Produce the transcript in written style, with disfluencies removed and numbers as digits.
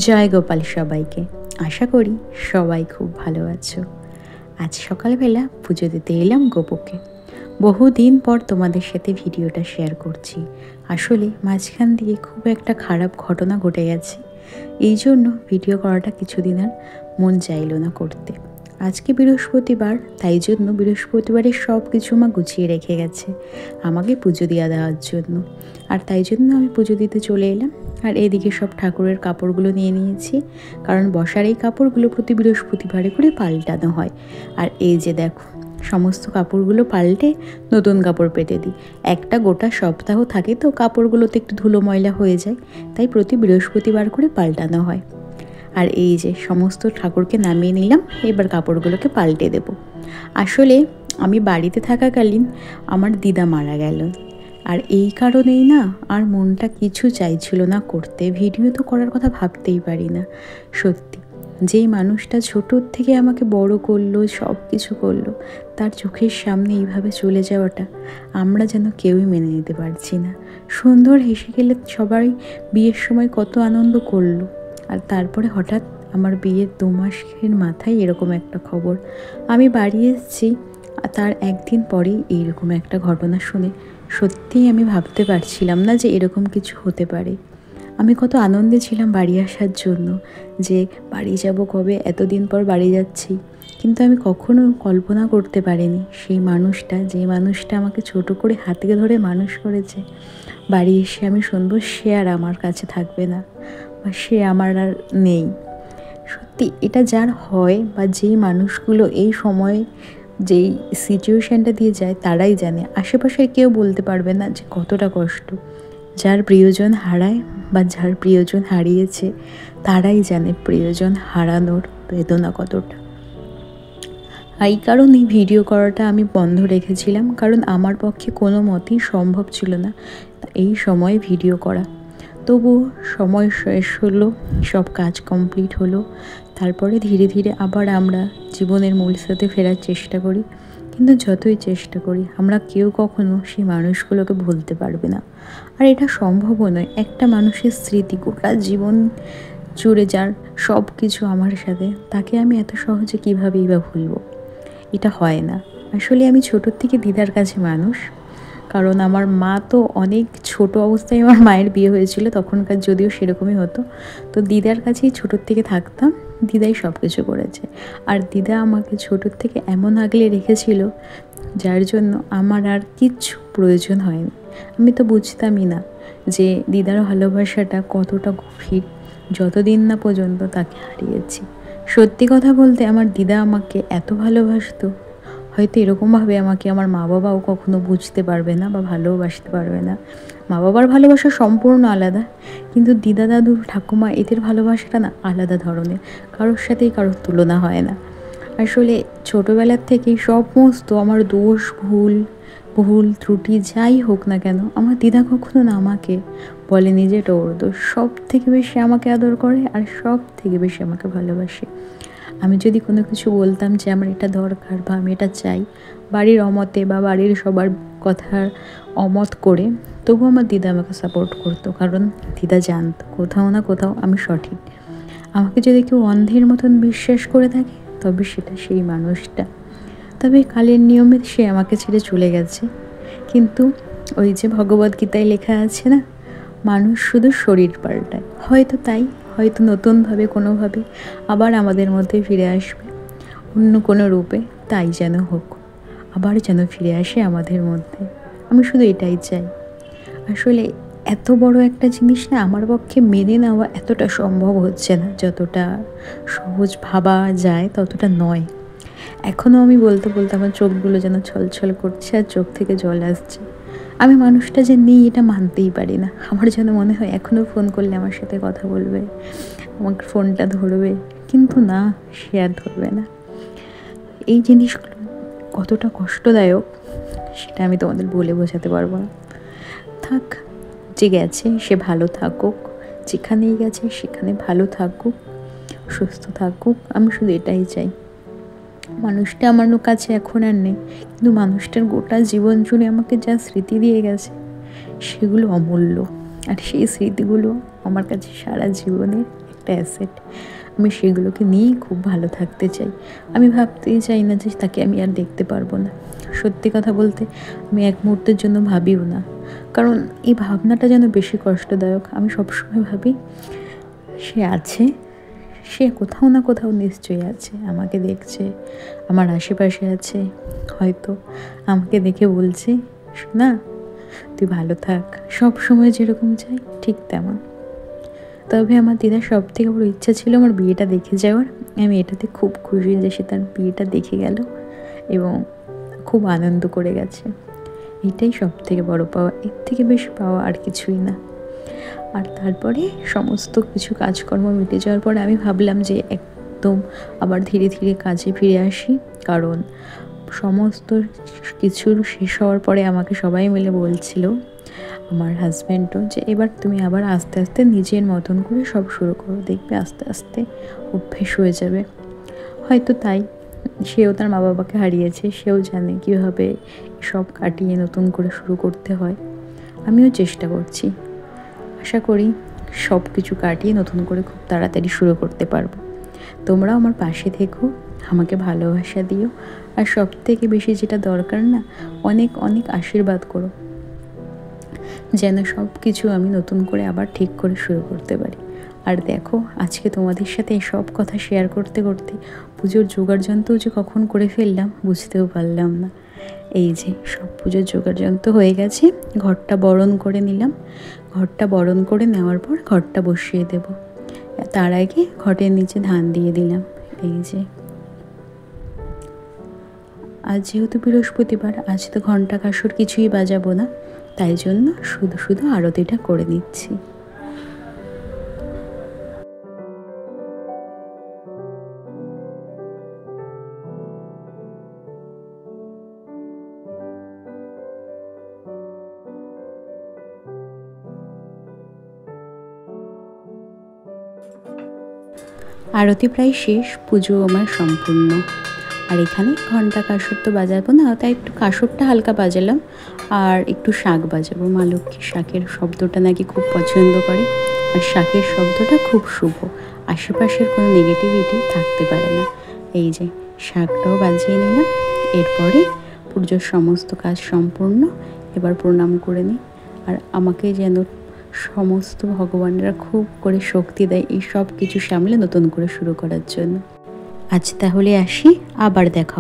জয় গোপাল সবাইকে। আশা করি সবাই খুব ভালো আছো। আজ সকালবেলা পুজো দিতে এলাম গোপুকে। বহুদিন পর তোমাদের সাথে ভিডিওটা শেয়ার করছি। আসলে মাঝখান দিয়ে খুব একটা খারাপ ঘটনা ঘটে গেছে, এই জন্য ভিডিও করাটা কিছুদিন আর মন চাইল না করতে। আজকে বৃহস্পতিবার, তাই জন্য বৃহস্পতিবারের সব কিছু মা গুছিয়ে রেখে গেছে আমাকে পুজো দেওয়ার জন্য। আর তাই জন্য আমি পুজো দিতে চলে এলাম। আর এইদিকে সব ঠাকুরের কাপড়গুলো নিয়ে নিয়েছি, কারণ বসার এই কাপড়গুলো প্রতি বৃহস্পতিবারে করে পাল্টানো হয়। আর এই যে দেখো, সমস্ত কাপড়গুলো পাল্টে নতুন কাপড় পেতে দিই। একটা গোটা সপ্তাহ থাকে তো কাপড়গুলোতে একটু ধুলো ময়লা হয়ে যায়, তাই প্রতি বৃহস্পতিবার করে পাল্টানো হয়। আর এই যে সমস্ত ঠাকুরকে নামিয়ে নিলাম, এবার কাপড়গুলোকে পাল্টে দেব। আসলে আমি বাড়িতে থাকাকালীন আমার দিদা মারা গেল, আর এই কারণেই না আর মনটা কিছু চাইছিল না করতে। ভিডিও তো করার কথা ভাবতেই পারি না। সত্যি, যেই মানুষটা ছোটোর থেকে আমাকে বড় করলো, সব কিছু করলো, তার চোখের সামনে এইভাবে চলে যাওয়াটা আমরা যেন কেউই মেনে নিতে পারছি না। সুন্দর হেসে গেলে সবাই বিয়ের সময় কত আনন্দ করলো, আর তারপরে হঠাৎ আমার বিয়ের 2 মাসের মাথায় এরকম একটা খবর। আমি বাড়ি এসেছি, তার একদিন পরেই এইরকম একটা ঘটনা শুনে সত্যিই আমি ভাবতে পারছিলাম না যে এরকম কিছু হতে পারে। আমি কত আনন্দে ছিলাম বাড়ি আসার জন্য, যে বাড়ি যাব কবে, এতদিন পর বাড়ি যাচ্ছি। কিন্তু আমি কখনো কল্পনা করতে পারিনি সেই মানুষটা, যে মানুষটা আমাকে ছোট করে হাতে ধরে মানুষ করেছে, বাড়ি এসে আমি শুনবো সে আর আমার কাছে থাকবে না, বা সে আমার আর নেই। সত্যি এটা যার হয়, বা যেই মানুষগুলো এই সময়ে যেই সিচুয়েশানটা দিয়ে যায় তারাই জানে। আশেপাশের কেউ বলতে পারবে না যে কতটা কষ্ট। যার প্রিয়জন হারায় বা যার প্রিয়জন হারিয়েছে, তারাই জানে প্রিয়জন হারানোর বেদনা কতটা। এই কারণেই ভিডিও করাটা আমি বন্ধ রেখেছিলাম, কারণ আমার পক্ষে কোনো মতেই সম্ভব ছিল না এই সময়ে ভিডিও করা। তবু সময় শেষ হলো, সব কাজ কমপ্লিট হলো, তারপরে ধীরে ধীরে আবার আমরা জীবনের মূল স্রোতে ফেরার চেষ্টা করি। কিন্তু যতই চেষ্টা করি, আমরা কেউ কখনো সেই মানুষগুলোকে ভুলতে পারবে না। আর এটা সম্ভবও নয়। একটা মানুষের স্মৃতি গোটা জীবন জুড়ে, যার সব কিছু আমার সাথে, তাকে আমি এত সহজে কীভাবেই বা ভুলবো? এটা হয় না। আসলে আমি ছোটোর থেকে দিদার কাছে মানুষ, কারণ আমার মা তো অনেক ছোট অবস্থায় আমার মায়ের বিয়ে হয়েছিল, তখনকার যদিও সেরকমই হতো। তো দিদার কাছেই ছোটোর থেকে থাকতাম, দিদাই সব কিছু করেছে। আর দিদা আমাকে ছোটোর থেকে এমন আগলে রেখেছিল, যার জন্য আমার আর কিচ্ছু প্রয়োজন হয়নি। আমি তো বুঝতামই না যে দিদার ভালোবাসাটা কতটা গভীর, যতদিন না পর্যন্ত তাকে হারিয়েছি। সত্যি কথা বলতে, আমার দিদা আমাকে এত ভালোবাসতো, হয়তো এরকমভাবে আমাকে আমার মা বাবাও কখনো বুঝতে পারবে না বা ভালোবাসতে পারবে না। মা বাবার ভালোবাসা সম্পূর্ণ আলাদা, কিন্তু দিদা দাদু ঠাকুমা এদের ভালোবাসাটা না আলাদা ধরনের, কারোর সাথেই কারোর তুলনা হয় না। আসলে ছোটোবেলার থেকেই সমস্ত আমার দোষ, ভুল ত্রুটি যাই হোক না কেন, আমার দিদা কখনো না আমাকে বলেনি যে এটা ওর দোষ। সব থেকে বেশি আমাকে আদর করে আর সব থেকে বেশি আমাকে ভালোবাসে। আমি যদি কোনো কিছু বলতাম যে আমার এটা দরকার বা আমি এটা চাই, বাড়ির অমতে বা বাড়ির সবার কথার অমত করে, তবু আমার দিদা আমাকে সাপোর্ট করতো, কারণ দিদা জানতো কোথাও না কোথাও আমি সঠিক। আমাকে যদি কেউ অন্ধের মতন বিশ্বাস করে থাকে, তবে সেটা সেই মানুষটা। তবে কালের নিয়মে সে আমাকে ছেড়ে চলে গেছে। কিন্তু ওই যে ভগবদ্গীতায় লেখা আছে না, মানুষ শুধু শরীর পাল্টায়। হয়তো তাই, হয়তো নতুনভাবে কোনোভাবে আবার আমাদের মধ্যে ফিরে আসবে, অন্য কোনো রূপে। তাই যেন হোক, আবার যেন ফিরে আসে আমাদের মধ্যে। আমি শুধু এটাই চাই। আসলে এত বড় একটা জিনিস না আমার পক্ষে মেনে নেওয়া এতটা সম্ভব হচ্ছে না, যতটা সহজ ভাবা যায় ততটা নয়। এখনও আমি বলতে বলতে আমার চোখগুলো যেন ছলছল করছে আর চোখ থেকে জল আসছে। আমি মানুষটা যে নেই এটা মানতেই পারি না। আমার যেন মনে হয় এখনও ফোন করলে আমার সাথে কথা বলবে, আমাকে ফোনটা ধরবে, কিন্তু না, সে আর ধরবে না। এই জিনিসগুলো কতটা কষ্টদায়ক সেটা আমি তোমাদের বলে বোঝাতে পারবো না। থাক, যে গেছে সে ভালো থাকুক, যেখানেই গেছে সেখানে ভালো থাকুক, সুস্থ থাকুক। আমি শুধু এটাই চাই। মানুষটা আমার কাছে এখন আর নেই, কিন্তু মানুষটার গোটা জীবন জুড়ে আমাকে যা স্মৃতি দিয়ে গেছে, সেগুলো অমূল্য। আর সেই স্মৃতিগুলো আমার কাছে সারা জীবনের একটা অ্যাসেট। আমি সেগুলোকে নিয়েই খুব ভালো থাকতে চাই। আমি ভাবতেই চাই না যে তাকে আমি আর দেখতে পারবো না। সত্যি কথা বলতে আমি এক মুহূর্তের জন্য ভাবিও না, কারণ এই ভাবনাটা যেন বেশি কষ্টদায়ক। আমি সবসময় ভাবি সে আছে, সে কোথাও না কোথাও নিশ্চয়ই আছে, আমাকে দেখছে, আমার আশেপাশে আছে, হয়তো আমাকে দেখে বলছে না তুই ভালো থাক, সব সময় যেরকম চাই ঠিক তেমন। তবে আমার দিদার সব থেকে বড় ইচ্ছা ছিল আমার বিয়েটা দেখে যাওয়ার। আমি এটাতে খুব খুশি যে সে তার বিয়েটা দেখে গেল এবং খুব আনন্দ করে গেছে। এটাই সব থেকে বড় পাওয়া, এর থেকে বেশি পাওয়া আর কিছুই না। আর তারপরে সমস্ত কিছু কাজকর্ম মিটে যাওয়ার পরে আমি ভাবলাম যে একদম আবার ধীরে ধীরে কাজে ফিরে আসি, কারণ সমস্ত কিছুর শেষ হওয়ার পরে আমাকে সবাই মিলে বলছিল, আমার হাজব্যান্ডও, যে এবার তুমি আবার আস্তে আস্তে নিজের মতন করে সব শুরু করো, দেখবে আস্তে আস্তে অভ্যেস হয়ে যাবে। হয়তো তাই, সেও তার মা বাবাকে হারিয়েছে, সেও জানে কীভাবে সব কাটিয়ে নতুন করে শুরু করতে হয়। আমিও চেষ্টা করছি, আশা করি সব কিছু কাটিয়ে নতুন করে খুব তাড়াতাড়ি শুরু করতে পারবো। তোমরাও আমার পাশে থেকো, আমাকে ভালোবাসা দিও, আর সব থেকে বেশি যেটা দরকার না, অনেক অনেক আশীর্বাদ করো, যেন সব কিছু আমি নতুন করে আবার ঠিক করে শুরু করতে পারি। আর দেখো, আজকে তোমাদের সাথে এই সব কথা শেয়ার করতে করতে পুজোর জোগাড় যন্ত্রও যে কখন করে ফেললাম বুঝতেও পারলাম না। এই যে সব পুজোর জোগাড় যন্ত্র হয়ে গেছে, ঘরটা বরণ করে নিলাম। ঘরটা বরণ করে নেওয়ার পর ঘরটা বসিয়ে দেব। তার আগে ঘটের নিচে ধান দিয়ে দিলাম। এই যে আজ যেহেতু বৃহস্পতিবার, আজ তো ঘণ্টা কাসর কিছুই বাজাবো না, তাই জন্য শুধু শুধু আরতিটা করে নিচ্ছি। আরতি প্রায় শেষ, পুজো আমার সম্পূর্ণ। আর এখানে ঘণ্টা কাসর তো বাজাবো না, তাই একটু কাসরটা হালকা বাজালাম, আর একটু শাঁখ বাজাবো। মা লক্ষ্মী শাঁখের শব্দটা নাকি খুব পছন্দ করে, আর শাঁখের শব্দটা খুব শুভ, আশেপাশের কোনো নেগেটিভিটি থাকতে পারে না। এই যে শাঁখটাও বাজিয়ে নিলাম। এরপরে পুজোর সমস্ত কাজ সম্পূর্ণ। এবার প্রণাম করে নিই, আর আমাকে যেন সমস্ত ভগবানরা খুব করে শক্তি দেয় এই সব কিছু সামলে নতুন করে শুরু করার জন্য। আজ তাহলে আসি, আবার দেখা।